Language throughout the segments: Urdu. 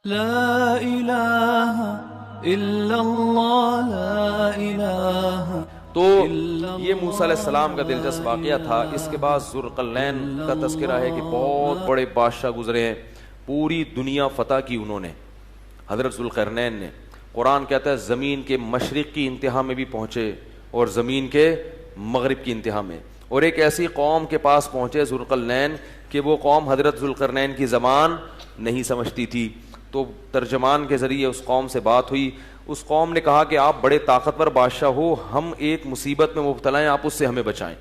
لا الہ الا اللہ لا الہ. تو یہ موسیٰ علیہ السلام کا دلچسپ واقعہ تھا. اس کے بعد ذوالقرنین کا تذکرہ ہے کہ بہت بڑے بادشاہ گزرے ہیں, پوری دنیا فتح کی انہوں نے, حضرت ذوالقرنین نے. قرآن کہتا ہے زمین کے مشرق کی انتہا میں بھی پہنچے اور زمین کے مغرب کی انتہا میں, اور ایک ایسی قوم کے پاس پہنچے ذوالقرنین کہ وہ قوم حضرت ذوالقرنین کی زبان نہیں سمجھتی تھی. تو ترجمان کے ذریعے اس قوم سے بات ہوئی. اس قوم نے کہا کہ آپ بڑے طاقتور بادشاہ ہو, ہم ایک مصیبت میں مبتلا ہیں, آپ اس سے ہمیں بچائیں.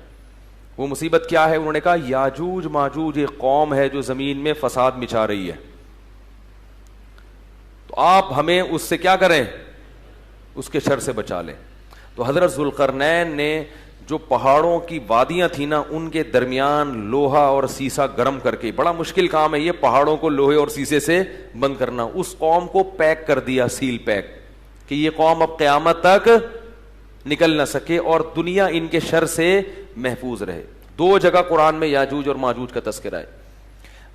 وہ مصیبت کیا ہے؟ انہوں نے کہا یاجوج ماجوج ایک قوم ہے جو زمین میں فساد مچا رہی ہے, تو آپ ہمیں اس سے کیا کریں, اس کے شر سے بچا لیں. تو حضرت ذوالقرنین نے جو پہاڑوں کی وادیاں تھیں نا, ان کے درمیان لوہا اور سیسا گرم کر کے, بڑا مشکل کام ہے یہ پہاڑوں کو لوہے اور سیسے سے بند کرنا, اس قوم کو پیک کر دیا, سیل پیک, کہ یہ قوم اب قیامت تک نکل نہ سکے اور دنیا ان کے شر سے محفوظ رہے. 2 جگہ قرآن میں یاجوج اور ماجوج کا تذکرہ ہے.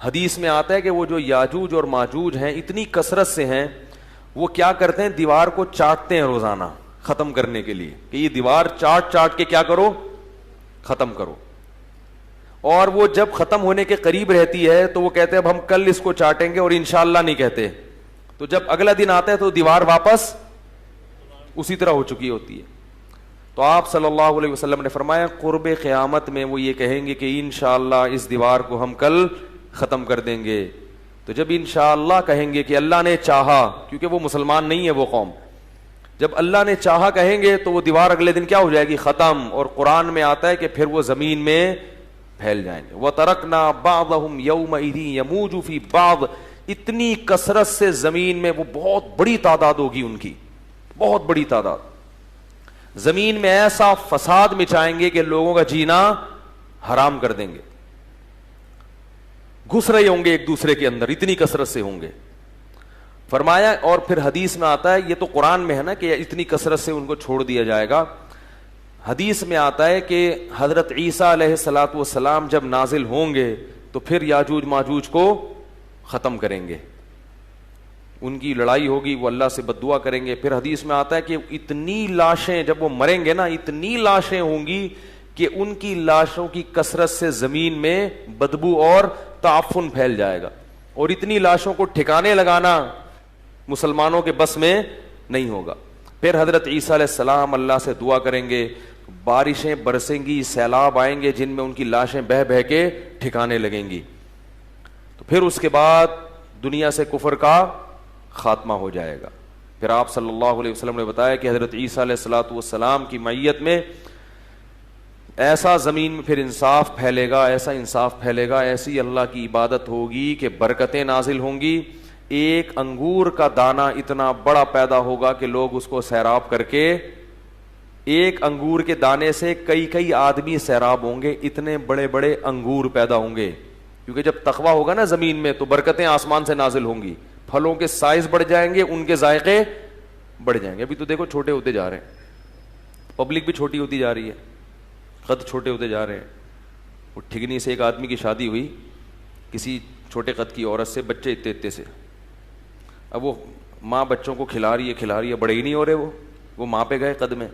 حدیث میں آتا ہے کہ وہ جو یاجوج اور ماجوج ہیں اتنی کثرت سے ہیں, وہ کیا کرتے ہیں, دیوار کو چاٹتے ہیں روزانہ ختم کرنے کے لیے, کہ یہ دیوار چاٹ چاٹ کے کیا کرو, ختم کرو. اور وہ جب ختم ہونے کے قریب رہتی ہے تو وہ کہتے ہیں اب ہم کل اس کو چاٹیں گے, اور انشاءاللہ نہیں کہتے. تو جب اگلا دن آتا ہے تو دیوار واپس اسی طرح ہو چکی ہوتی ہے. تو آپ صلی اللہ علیہ وسلم نے فرمایا قرب قیامت میں وہ یہ کہیں گے کہ انشاءاللہ اس دیوار کو ہم کل ختم کر دیں گے. تو جب انشاءاللہ کہیں گے کہ اللہ نے چاہا, کیونکہ وہ مسلمان نہیں ہے وہ قوم, جب اللہ نے چاہا کہیں گے تو وہ دیوار اگلے دن کیا ہو جائے گی, ختم. اور قرآن میں آتا ہے کہ پھر وہ زمین میں پھیل جائیں گے. وَتَرَكْنَا بَعْضَهُمْ يَوْمَئِذٍ يَمُوجُ فِي بَعْضٍ, اتنی کثرت سے زمین میں وہ بہت بڑی تعداد ہوگی ان کی, بہت بڑی تعداد. زمین میں ایسا فساد مچائیں گے کہ لوگوں کا جینا حرام کر دیں گے, گھس رہے ہوں گے ایک دوسرے کے اندر, اتنی کثرت سے ہوں گے. فرمایا, اور پھر حدیث میں آتا ہے, یہ تو قرآن میں ہے نا کہ اتنی کثرت سے ان کو چھوڑ دیا جائے گا. حدیث میں آتا ہے کہ حضرت عیسیٰ علیہ الصلوۃ والسلام جب نازل ہوں گے تو پھر یاجوج ماجوج کو ختم کریں گے, ان کی لڑائی ہوگی, وہ اللہ سے بد دعا کریں گے. پھر حدیث میں آتا ہے کہ اتنی لاشیں جب وہ مریں گے نا, اتنی لاشیں ہوں گی کہ ان کی لاشوں کی کثرت سے زمین میں بدبو اور تعفن پھیل جائے گا, اور اتنی لاشوں کو ٹھکانے لگانا مسلمانوں کے بس میں نہیں ہوگا. پھر حضرت عیسیٰ علیہ السلام اللہ سے دعا کریں گے, بارشیں برسیں گی, سیلاب آئیں گے جن میں ان کی لاشیں بہہ بہہ کے ٹھکانے لگیں گی. تو پھر اس کے بعد دنیا سے کفر کا خاتمہ ہو جائے گا. پھر آپ صلی اللہ علیہ وسلم نے بتایا کہ حضرت عیسیٰ علیہ الصلوۃ والسلام کی معیت میں ایسا زمین میں پھر انصاف پھیلے گا, ایسا انصاف پھیلے گا, ایسی اللہ کی عبادت ہوگی کہ برکتیں نازل ہوں گی. ایک انگور کا دانہ اتنا بڑا پیدا ہوگا کہ لوگ اس کو سیراب کر کے, ایک انگور کے دانے سے کئی کئی آدمی سیراب ہوں گے, اتنے بڑے بڑے انگور پیدا ہوں گے. کیونکہ جب تقویٰ ہوگا نا زمین میں تو برکتیں آسمان سے نازل ہوں گی, پھلوں کے سائز بڑھ جائیں گے, ان کے ذائقے بڑھ جائیں گے. ابھی تو دیکھو چھوٹے ہوتے جا رہے ہیں, پبلک بھی چھوٹی ہوتی جا رہی ہے, قد چھوٹے ہوتے جا رہے ہیں. وہ ٹھگنی سے ایک آدمی کی شادی ہوئی کسی چھوٹے قد کی عورت سے, بچے اتنے اتنے سے. اب وہ ماں بچوں کو کھلا رہی ہے, بڑے ہی نہیں ہو رہے, وہ ماں پہ گئے قد میں.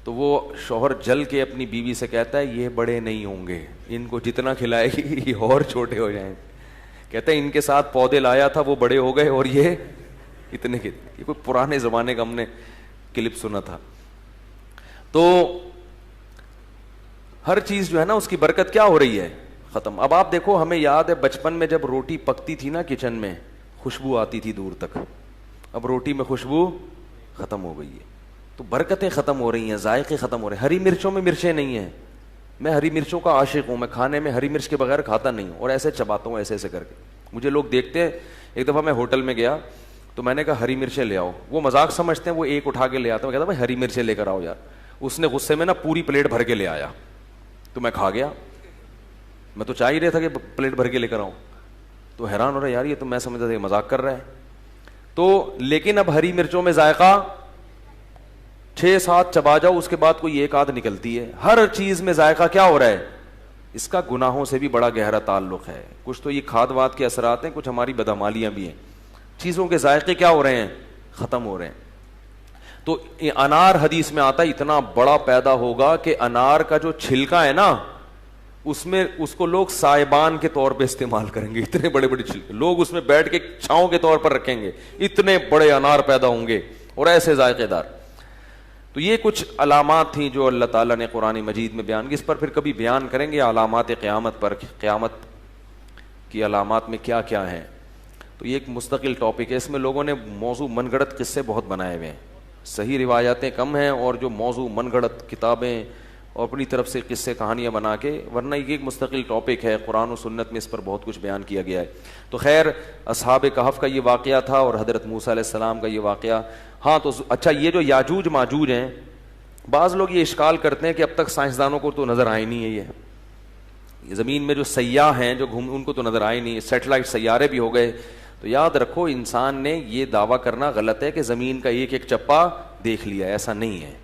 تو وہ شوہر جل کے اپنی بیوی سے کہتا ہے یہ بڑے نہیں ہوں گے, ان کو جتنا کھلائے گی یہ اور چھوٹے ہو جائیں. کہتا ہے ان کے ساتھ پودے لایا تھا, وہ بڑے ہو گئے اور یہ اتنے کے. یہ کوئی پرانے زمانے کا ہم نے کلپ سنا تھا. تو ہر چیز جو ہے نا اس کی برکت کیا ہو رہی ہے, ختم. اب آپ دیکھو, ہمیں یاد ہے بچپن میں جب روٹی پکتی تھی نا کچن میں, خوشبو آتی تھی دور تک. اب روٹی میں خوشبو ختم ہو گئی ہے, تو برکتیں ختم ہو رہی ہیں, ذائقے ختم ہو رہے ہیں. ہری مرچوں میں مرچیں نہیں ہیں, میں ہری مرچوں کا عاشق ہوں, میں کھانے میں ہری مرچ کے بغیر کھاتا نہیں ہوں, اور ایسے چباتا ہوں ایسے ایسے کر کے. مجھے لوگ دیکھتے ہیں, ایک دفعہ میں ہوٹل میں گیا تو میں نے کہا ہری مرچیں لے آؤ. وہ مذاق سمجھتے ہیں, وہ ایک اٹھا کے لے آتا, میں کہتا بھائی ہری مرچیں لے کر آؤ یار. اس نے غصے میں نا پوری پلیٹ بھر کے لے آیا, تو میں کھا گیا. میں تو چاہ ہی رہا تھا کہ پلیٹ بھر کے لے کر آؤں, تو حیران ہو رہا یار, یہ تو میں سمجھتا تھا کہ مذاق کر رہا ہے. تو لیکن اب ہری مرچوں میں ذائقہ 6-7 چبا جاؤ, اس کے بعد کوئی ایک آدھ نکلتی ہے. ہر چیز میں ذائقہ کیا ہو رہا ہے, اس کا گناہوں سے بھی بڑا گہرا تعلق ہے. کچھ تو یہ کھاد واد کے اثرات ہیں, کچھ ہماری بدعمالیاں بھی ہیں. چیزوں کے ذائقے کیا ہو رہے ہیں؟ ختم ہو رہے ہیں. تو انار حدیث میں آتا ہے اتنا بڑا پیدا ہوگا کہ انار کا جو چھلکا ہے نا اس میں اس کو لوگ سائبان کے طور پہ استعمال کریں گے. اتنے بڑے بڑے چھلکے لوگ اس میں بیٹھ کے چھاؤں کے طور پر رکھیں گے. اتنے بڑے انار پیدا ہوں گے اور ایسے ذائقے دار. تو یہ کچھ علامات تھیں جو اللہ تعالیٰ نے قرآن مجید میں بیان کی. اس پر پھر کبھی بیان کریں گے علامات قیامت پر, قیامت کی علامات میں کیا کیا ہیں. تو یہ ایک مستقل ٹاپک ہے. اس میں لوگوں نے موضوع من گھڑت قصے بہت بنائے ہوئے ہیں. صحیح روایاتیں کم ہیں اور جو موضوع من گھڑت کتابیں اور اپنی طرف سے قصے کہانیاں بنا کے, ورنہ یہ ایک مستقل ٹاپک ہے. قرآن و سنت میں اس پر بہت کچھ بیان کیا گیا ہے. تو خیر اصحاب کہف کا یہ واقعہ تھا اور حضرت موسیٰ علیہ السلام کا یہ واقعہ. ہاں تو اچھا, یہ جو یاجوج ماجوج ہیں, بعض لوگ یہ اشکال کرتے ہیں کہ اب تک سائنسدانوں کو تو نظر آئے نہیں ہے. یہ زمین میں جو سیاح ہیں جو ان کو تو نظر آئے نہیں. سیٹلائٹ سیارے بھی ہو گئے. تو یاد رکھو انسان نے یہ دعویٰ کرنا غلط ہے کہ زمین کا ایک ایک چپا دیکھ لیا. ایسا نہیں ہے,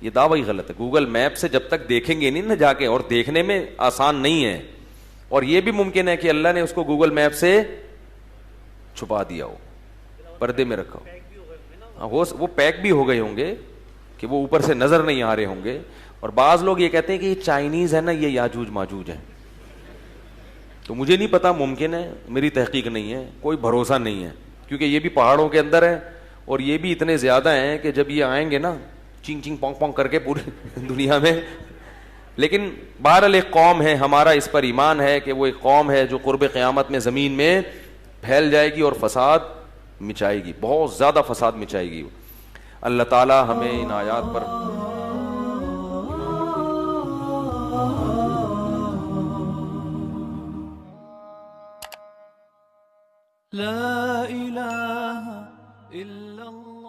یہ دعویٰ ہی غلط ہے. گوگل میپ سے جب تک دیکھیں گے نہیں نا جا کے, اور دیکھنے میں آسان نہیں ہے, اور یہ بھی ممکن ہے کہ اللہ نے اس کو گوگل میپ سے چھپا دیا ہو, پردے میں رکھا ہو. وہ پیک بھی ہو گئے ہوں گے کہ وہ اوپر سے نظر نہیں آ رہے ہوں گے. اور بعض لوگ یہ کہتے ہیں کہ یہ چائنیز ہے نا, یہ یاجوج ماجوج ہے. تو مجھے نہیں پتا, ممکن ہے, میری تحقیق نہیں ہے, کوئی بھروسہ نہیں ہے, کیونکہ یہ بھی پہاڑوں کے اندر ہے اور یہ بھی اتنے زیادہ ہیں کہ جب یہ آئیں گے نا چنگ چنگ پونگ پونگ کر کے پوری دنیا میں. لیکن بہرحال ایک قوم ہے, ہمارا اس پر ایمان ہے کہ وہ ایک قوم ہے جو قرب قیامت میں زمین میں پھیل جائے گی اور فساد مچائے گی, بہت زیادہ فساد مچائے گی. اللہ تعالی ہمیں ان آیات پر لا الہ الا اللہ.